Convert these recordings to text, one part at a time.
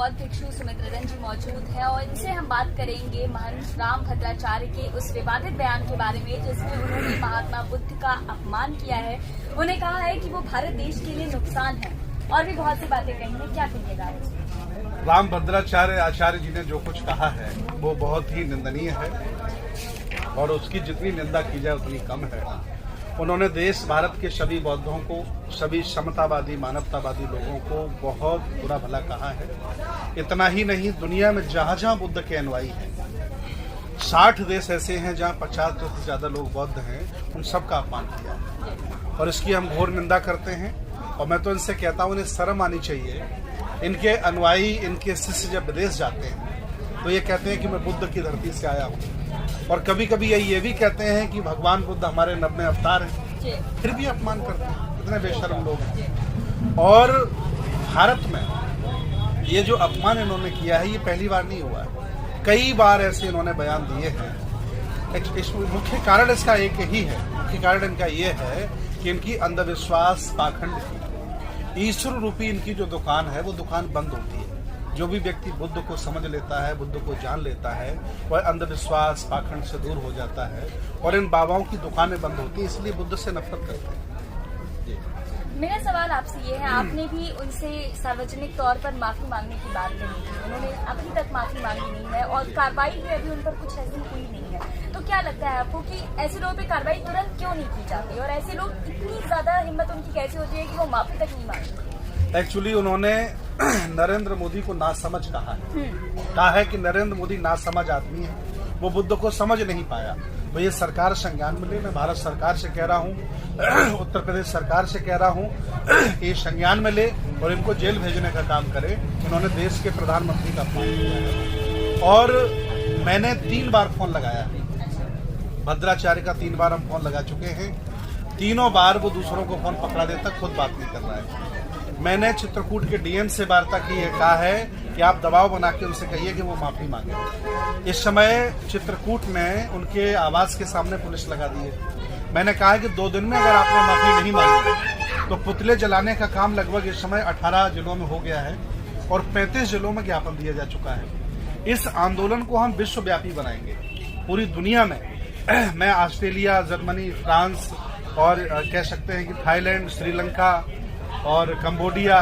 बौद्ध भिक्षु सुमित्रन जी मौजूद है और इनसे हम बात करेंगे महंत रामभद्राचार्य के उस विवादित बयान के बारे में जिसमें उन्होंने महात्मा बुद्ध का अपमान किया है। उन्हें कहा है कि वो भारत देश के लिए नुकसान है और भी बहुत सी बातें कही हैं। क्या कहिएगा? रामभद्राचार्य आचार्य जी ने जो कुछ कहा है वो बहुत ही निंदनीय है और उसकी जितनी निंदा की जाए उतनी कम है। उन्होंने देश भारत के सभी बौद्धों को, सभी समतावादी मानवतावादी लोगों को बहुत बुरा भला कहा है। इतना ही नहीं, दुनिया में जहां जहां बुद्ध के अनुयायी हैं, 60 देश ऐसे हैं जहां 50 से ज्यादा लोग बौद्ध हैं, उन सब का अपमान किया है और इसकी हम घोर निंदा करते हैं। और मैं तो इनसे कहता हूं, इन्हें शर्म आनी चाहिए। इनके अनुयायी, इनके शिष्य जब विदेश जाते हैं तो ये कहते हैं कि मैं बुद्ध की धरती से आया हूँ, और कभी कभी ये भी कहते हैं कि भगवान बुद्ध हमारे 90 अवतार हैं, फिर भी अपमान करते हैं। इतने बेशर्म लोग हैं। और भारत में ये जो अपमान इन्होंने किया है ये पहली बार नहीं हुआ है, कई बार ऐसे इन्होंने बयान दिए हैं। मुख्य कारण इसका एक ही है, मुख्य कारण इनका ये है कि इनकी अंधविश्वास पाखंड की ईश्वर रूपी इनकी जो दुकान है वो दुकान बंद होती है। जो भी व्यक्ति बुद्ध को समझ लेता है, बुद्ध को जान लेता है, वह अंधविश्वास पाखंड से दूर हो जाता है और इन बाबाओं की दुकानें बंद होती है, इसलिए बुद्ध से नफरत करते हैं। मेरा सवाल आपसे ये है, आपने भी उनसे सार्वजनिक तौर पर माफी मांगने की बात कही थी, उन्होंने अभी तक माफी मांगी नहीं है और कार्रवाई भी अभी उन पर कुछ ऐसी हुई नहीं है। तो क्या लगता है आपको कि ऐसे लोगों पे कार्रवाई तुरंत क्यों नहीं की जाती और ऐसे लोग इतनी ज्यादा हिम्मत उनकी कैसे होती है कि वो माफी तक नहीं मांगते? एक्चुअली उन्होंने नरेंद्र मोदी को नासमझ कहा है कि नरेंद्र मोदी नासमझ आदमी है, वो बुद्ध को समझ नहीं पाया। तो ये सरकार संज्ञान में ले, मैं भारत सरकार से कह रहा हूँ, उत्तर प्रदेश सरकार से कह रहा हूँ, ये संज्ञान में ले और इनको जेल भेजने का काम करे। इन्होंने देश के प्रधानमंत्री का अपमान किया है और मैंने 3 बार फोन लगाया है भद्राचार्य का, 3 बार हम फोन लगा चुके हैं। तीनों बार वो दूसरों को फोन पकड़ा देता, खुद बात नहीं कर रहा है। मैंने चित्रकूट के डीएम से वार्ता की है, कहा है कि आप दबाव बना के उनसे कहिए कि वो माफी मांगे। इस समय चित्रकूट में उनके आवास के सामने पुलिस लगा दी है। मैंने कहा है कि 2 दिन में अगर आपने माफी नहीं मांगी तो पुतले जलाने का काम लगभग इस समय 18 जिलों में हो गया है और 35 जिलों में ज्ञापन दिया जा चुका है। इस आंदोलन को हम विश्वव्यापी बनाएंगे, पूरी दुनिया में। मैं ऑस्ट्रेलिया, जर्मनी, फ्रांस और कह सकते हैं कि थाईलैंड, श्रीलंका और कंबोडिया,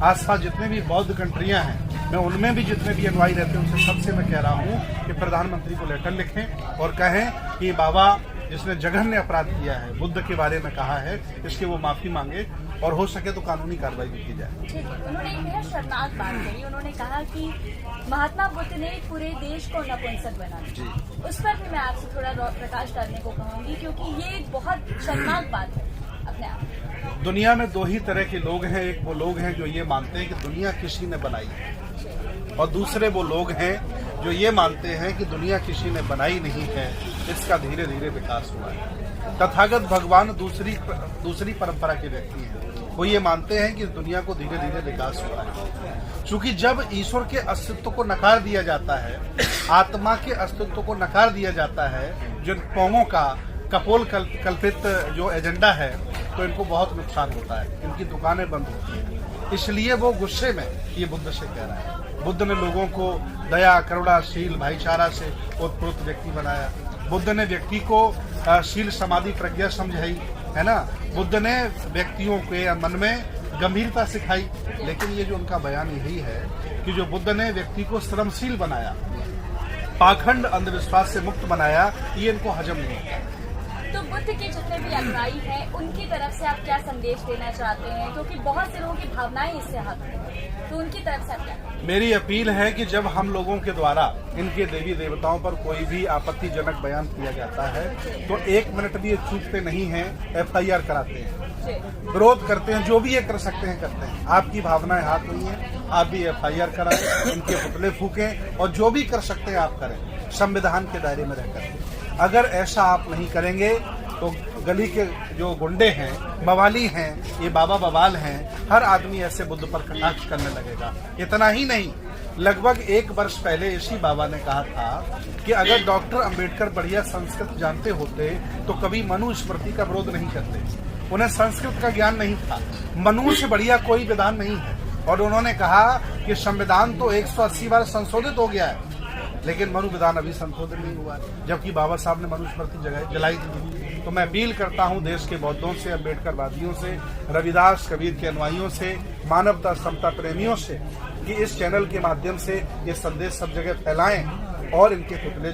आसपास जितने भी बौद्ध कंट्रियां हैं, मैं उनमें भी जितने भी अनुयायी रहते हैं उनसे सबसे मैं कह रहा हूं कि प्रधानमंत्री को लेटर लिखें और कहें कि बाबा जिसने जघन्य अपराध किया है, बुद्ध के बारे में कहा है, इसकी वो माफी मांगे और हो सके तो कानूनी कार्रवाई भी की जाए। ठीक है। उन्होंने एक बेहद शर्मनाक बात कही, उन्होंने कहा कि महात्मा बुद्ध ने पूरे देश को नपुंसक बना दिया। उस पर भी मैं आपसे थोड़ा प्रकाश डालने को कहूंगी क्योंकि ये एक बहुत शर्मनाक बात है अपने आप। दुनिया में 2 ही तरह के लोग हैं, एक वो लोग हैं जो ये मानते हैं कि दुनिया किसी ने बनाई है और दूसरे वो लोग हैं जो ये मानते हैं कि दुनिया किसी ने बनाई नहीं है, इसका धीरे धीरे विकास हुआ है। तथागत भगवान दूसरी परंपरा के व्यक्ति हैं, वो ये मानते हैं कि दुनिया को धीरे धीरे विकास हुआ है। क्योंकि जब ईश्वर के अस्तित्व को नकार दिया जाता है, आत्मा के अस्तित्व को नकार दिया जाता है, जिन पोंगों का कपोल कल्पित जो एजेंडा है, तो इनको बहुत नुकसान होता है, इनकी दुकानें बंद होती हैं। इसलिए वो गुस्से में ये बुद्ध से कह रहा है। बुद्ध ने लोगों को दया, करुणाशील, भाईचारा से ओतप्रोत व्यक्ति बनाया। बुद्ध ने व्यक्ति को शील, समाधि, प्रज्ञा समझाई, है ना। बुद्ध ने व्यक्तियों के मन में गंभीरता सिखाई। लेकिन ये जो उनका बयान यही है कि जो बुद्ध ने व्यक्ति को श्रमशील बनाया, पाखंड अंधविश्वास से मुक्त बनाया, ये इनको हजम नहीं होता। तो बुद्ध के जितने भी अनुयायी हैं उनकी तरफ से आप क्या संदेश देना चाहते हैं? क्योंकि बहुत से लोगों की भावनाएं इससे आहत हैं, तो उनकी तरफ से आप क्या? मेरी अपील है कि जब हम लोगों के द्वारा इनके देवी देवताओं पर कोई भी आपत्तिजनक बयान किया जाता है तो 1 मिनट भी ये चूकते नहीं हैं, FIR कराते हैं, विरोध करते हैं, जो भी ये कर सकते हैं करते हैं। आपकी भावनाएं हाथ हुई हैं, आप भी FIR कराएं, इनके पुतले फूकें और जो भी कर सकते हैं आप करें, संविधान के दायरे में रहकर। अगर ऐसा आप नहीं करेंगे तो गली के जो गुंडे हैं, बवाली हैं, ये बाबा बवाल हैं, हर आदमी ऐसे बुद्ध पर कटाक्ष करने लगेगा। इतना ही नहीं, लगभग 1 वर्ष पहले इसी बाबा ने कहा था कि अगर डॉक्टर अंबेडकर बढ़िया संस्कृत जानते होते तो कभी मनुस्मृति का विरोध नहीं करते। उन्हें संस्कृत का ज्ञान नहीं था। मनु से बढ़िया कोई विधान नहीं है। और उन्होंने कहा कि संविधान तो 180 बार संशोधित हो गया है, लेकिन मनु विधान अभी संशोधित नहीं हुआ है, जबकि बाबा साहब ने मनुस्मृति जलाई थी। तो मैं अपील करता हूं देश के बौद्धों से, अम्बेडकरवादियों से, रविदास कबीर के अनुयायियों से, मानवता समता प्रेमियों से कि इस चैनल के माध्यम से ये संदेश सब जगह फैलाएं और इनके पुतले